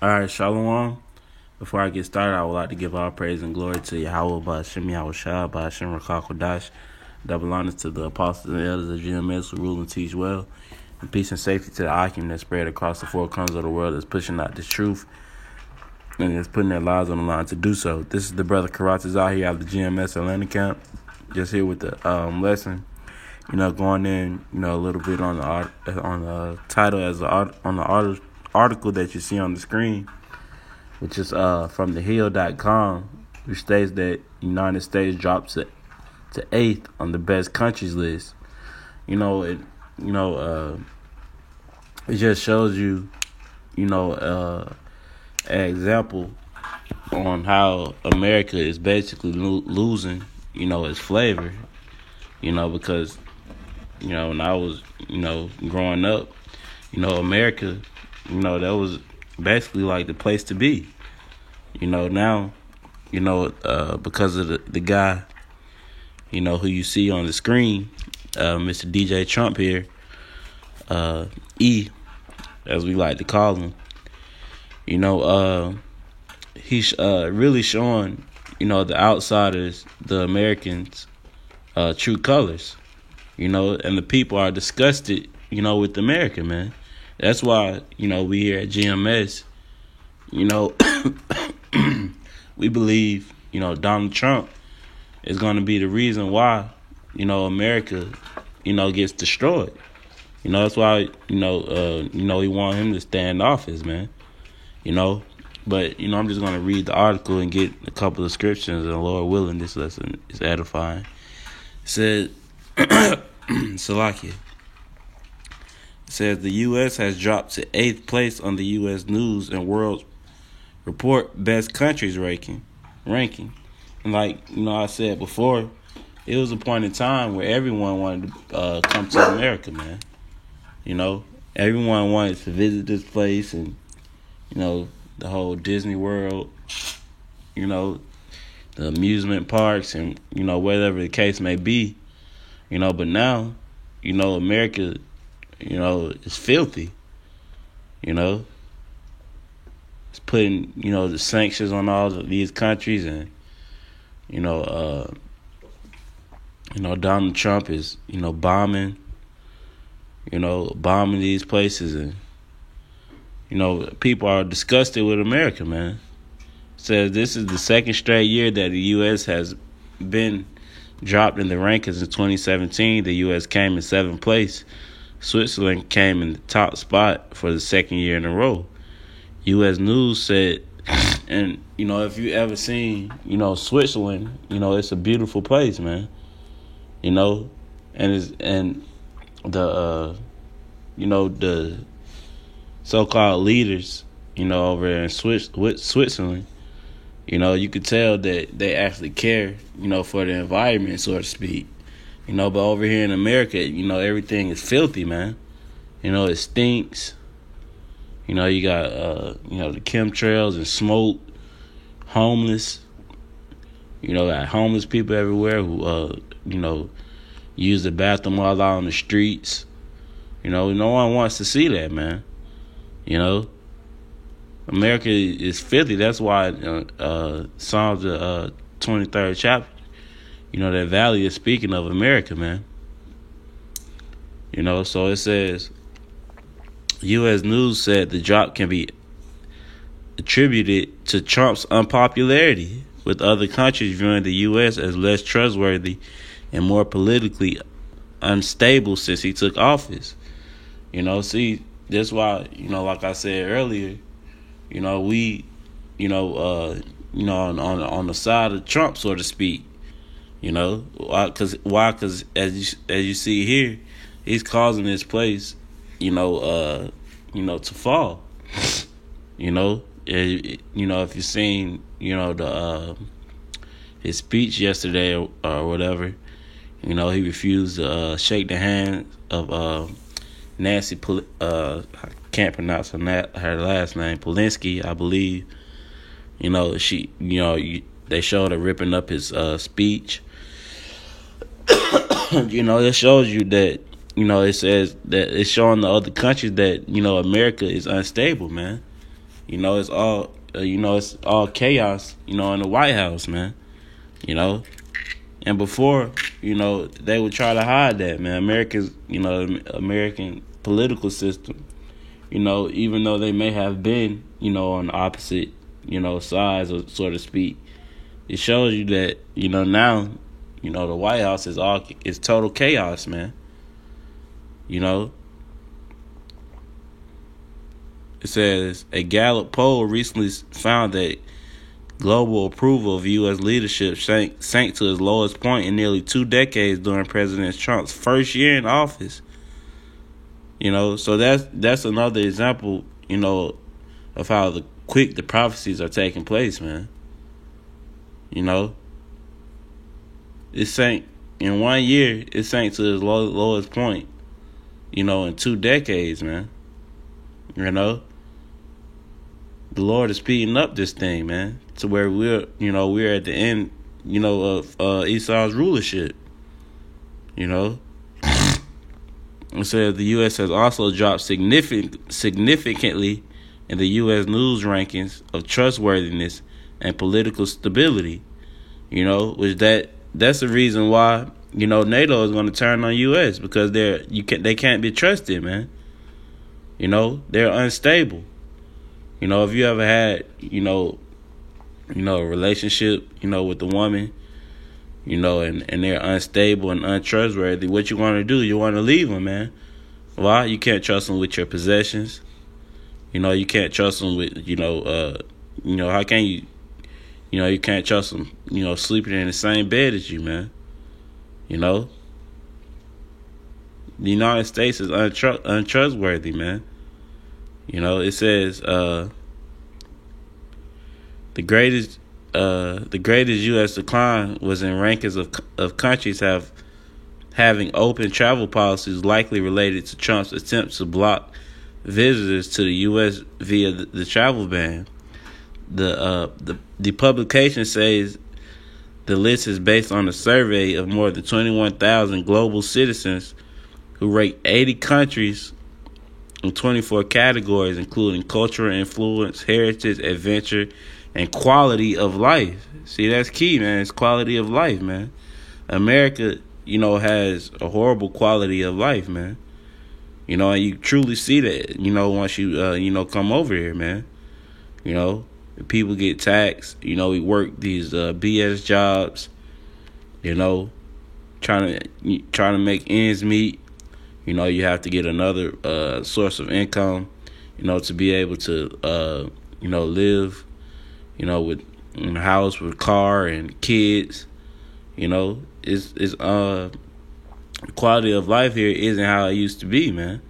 All right, Shalom. Before I get started, I would like to give all praise and glory to Yahweh by Hashem Yahushua, by Hashem Rakakodash. Double honors to the apostles and elders of GMS who rule and teach well. And peace and safety to the Akim that spread across the four corners of the world that's pushing out this truth and is putting their lives on the line to do so. This is the brother Karatazah here out of the GMS Atlanta camp. Just here with the lesson. Going in, a little bit on the title on the article that you see on the screen, which is from thehill.com, which states that United States drops to eighth on the best countries list. It just shows you, an example on how America is basically losing, its flavor. Because when I was, growing up, America, that was basically like the place to be. Now, because of the guy, who you see on the screen, Mr. DJ Trump here, E, as we like to call him, he's really showing, the outsiders, the Americans, true colors, and the people are disgusted, with America, man. That's why, we here at GMS, we believe, Donald Trump is going to be the reason why, America, gets destroyed. That's why, we want him to stay in office, man. But, I'm just going to read the article and get a couple of scriptures, and Lord willing, this lesson is edifying. It said, Salakia. It says the U.S. has dropped to 8th place on the U.S. News and World Report Best Countries ranking. And like, I said before, it was a point in time where everyone wanted to come to America, man. Everyone wanted to visit this place and, the whole Disney World, the amusement parks and, whatever the case may be, but now, America, is filthy, it's putting, the sanctions on all of these countries and, Donald Trump is, bombing these places and, people are disgusted with America, man. Says this is the second straight year that the U.S. has been dropped in the rankings. In 2017, the U.S. came in 7th place. Switzerland came in the top spot for the second year in a row. U.S. News said, and, if you ever seen, Switzerland, it's a beautiful place, man. And the so-called leaders, over there in Switzerland, you could tell that they actually care, for the environment, so to speak. But over here in America, everything is filthy, man. It stinks. You got, the chemtrails and smoke, homeless. Got homeless people everywhere who, use the bathroom all out on the streets. No one wants to see that, man. America is filthy. That's why Psalms the 23rd chapter, that valley is speaking of America, man. So it says, U.S. News said the drop can be attributed to Trump's unpopularity, with other countries viewing the U.S. as less trustworthy and more politically unstable since he took office. See, that's why, like I said earlier, we, on the side of Trump, so to speak. Why? Because as you see here, he's causing this place, to fall. If you've seen, his speech yesterday or whatever, he refused to shake the hand of Nancy. I can't pronounce her last name. Polinsky, I believe. She. They showed her ripping up his speech. It shows you that, it says that it's showing the other countries that, America is unstable, man. It's all chaos, in the White House, man. And before, they would try to hide that, man. American political system, even though they may have been, on the opposite, sides, or so to speak, it shows you that, now, the White House is total chaos, man. It says a Gallup poll recently found that global approval of U.S. leadership sank to its lowest point in nearly 2 decades during President Trump's first year in office. So that's another example, of how quick the prophecies are taking place, man. It sank in 1 year. It sank to its lowest point, in 2 decades, man. The Lord is speeding up this thing, man, to where we're at the end, of Esau's rulership. It says the U.S. has also dropped significantly in the U.S. news rankings of trustworthiness and political stability. Which that's the reason why NATO is going to turn on U.S. because they can't be trusted, man. They're unstable. If you ever had a relationship with a woman, and they're unstable and untrustworthy, what you want to do? You want to leave them, man. Why? You can't trust them with your possessions. You can't trust them with how can you? You can't trust them, sleeping in the same bed as you, man. The United States is untrustworthy, man. It says the greatest U.S. decline was in rankings of countries having open travel policies likely related to Trump's attempts to block visitors to the U.S. via the travel ban. The publication says the list is based on a survey of more than 21,000 global citizens who rate 80 countries in 24 categories, including cultural influence, heritage, adventure, and quality of life. See, that's key, man. It's quality of life, man. America, has a horrible quality of life, man. And you truly see that, once you, come over here, man. People get taxed. We work these BS jobs, trying to make ends meet. You have to get another source of income, to be able to, live, with in a house with a car and kids. It's quality of life here isn't how it used to be, man.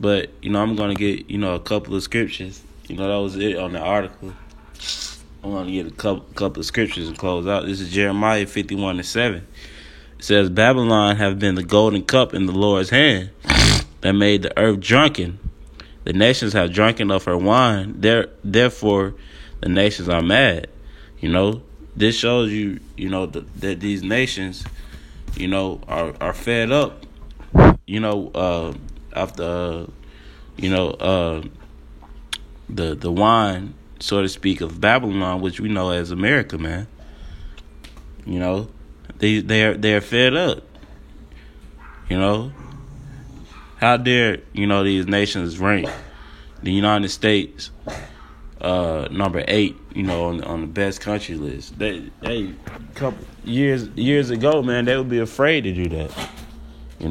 But I'm gonna get a couple of scriptures. That was it on the article. I'm gonna get a couple of scriptures and close out. This is Jeremiah 51:7. It says, Babylon have been the golden cup in the Lord's hand that made the earth drunken. The nations have drunken of her wine. Therefore, the nations are mad. This shows you, that these nations, are fed up, after, the wine, so to speak, of Babylon, which we know as America, man. They're fed up. How dare these nations rank the United States number 8 on the best country list? They couple years ago, man, they would be afraid to do that. They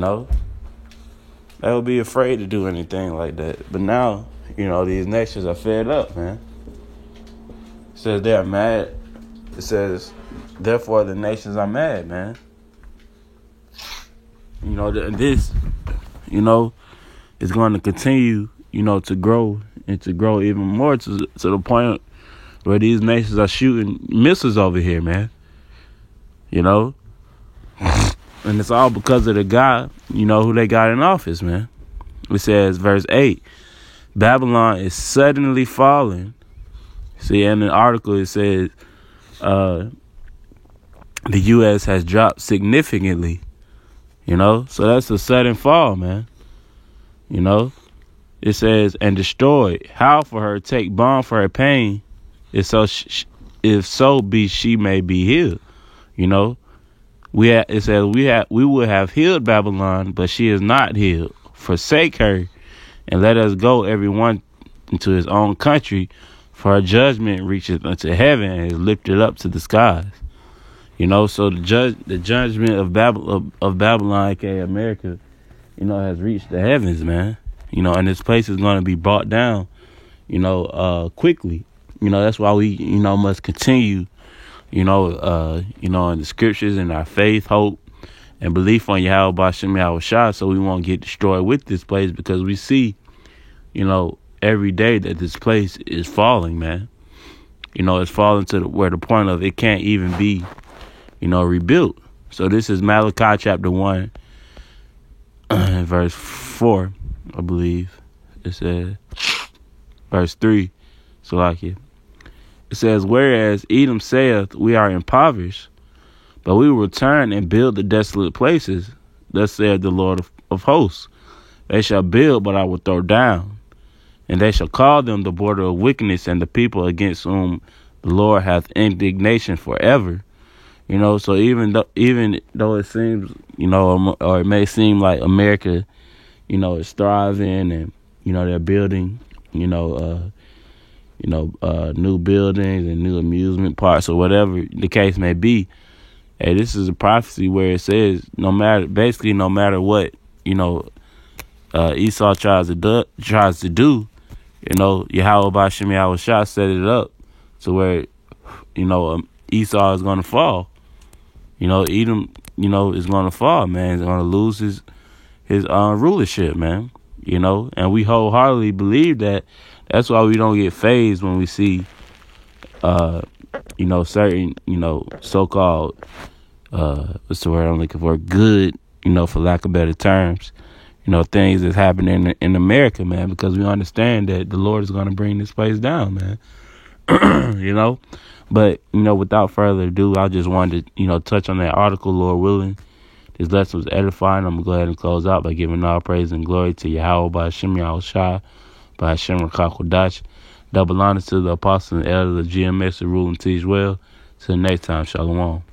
would be afraid to do anything like that. But now these nations are fed up, man. It says they're mad. It says, therefore, the nations are mad, man. This, is going to continue, to grow and to grow even more to the point where these nations are shooting missiles over here, man. And it's all because of the guy, who they got in office, man. It says, verse 8, Babylon is suddenly falling. See, in the article it says, the U.S. has dropped significantly, so that's a sudden fall, man. It It says, and destroyed. How for her take balm for her pain, if so be she may be healed. You know, it says we would have healed Babylon, but she is not healed. Forsake her, and let us go every one into his own country, for her judgment reaches unto heaven and is lifted up to the skies. You know, so the judgment of Babylon, aka America, you know, has reached the heavens, man. You know, and this place is going to be brought down, you know, quickly. You know, that's why we, you know, must continue, you know, in the scriptures and our faith, hope, and belief on Yahweh B'Shem Yahweh Shah, so we won't get destroyed with this place, because we see, you know, every day that this place is falling, man. You know, it's falling to where the point of it can't even be, you know, rebuilt. So this is Malachi chapter 1, verse 4, I believe. It says, verse 3, Salakia. It says, whereas Edom saith, we are impoverished, but we will return and build the desolate places. Thus saith the Lord of hosts. They shall build, but I will throw down. And they shall call them the border of wickedness, and the people against whom the Lord hath indignation forever. You know, so even though it seems, you know, or it may seem like America, you know, is thriving, and, you know, they're building, new buildings and new amusement parks or whatever the case may be. Hey, this is a prophecy where it says no matter what, you know, Esau tries to do, you know, Yahweh B'Shem Yahweh Shah set it up to where, you know, Esau is going to fall. You know, Edom, you know, is going to fall, man. He's going to lose his rulership, man. You know, and we wholeheartedly believe that. That's why we don't get fazed when we see, you know, certain, you know, so-called, what's the word I'm looking for? Good, you know, for lack of better terms, you know, things that's happening in America, man, because we understand that the Lord is going to bring this place down, man. You know, but, you know, without further ado, I just wanted to, you know, touch on that article, Lord willing. This lesson was edifying. I'm going to go ahead and close out by giving all praise and glory to Yahweh B'Shem Yahweh Shah, B'Shem Rakakodash. Double honors to the apostles and elders of GMS who rule and teach well. Till next time, Shalom.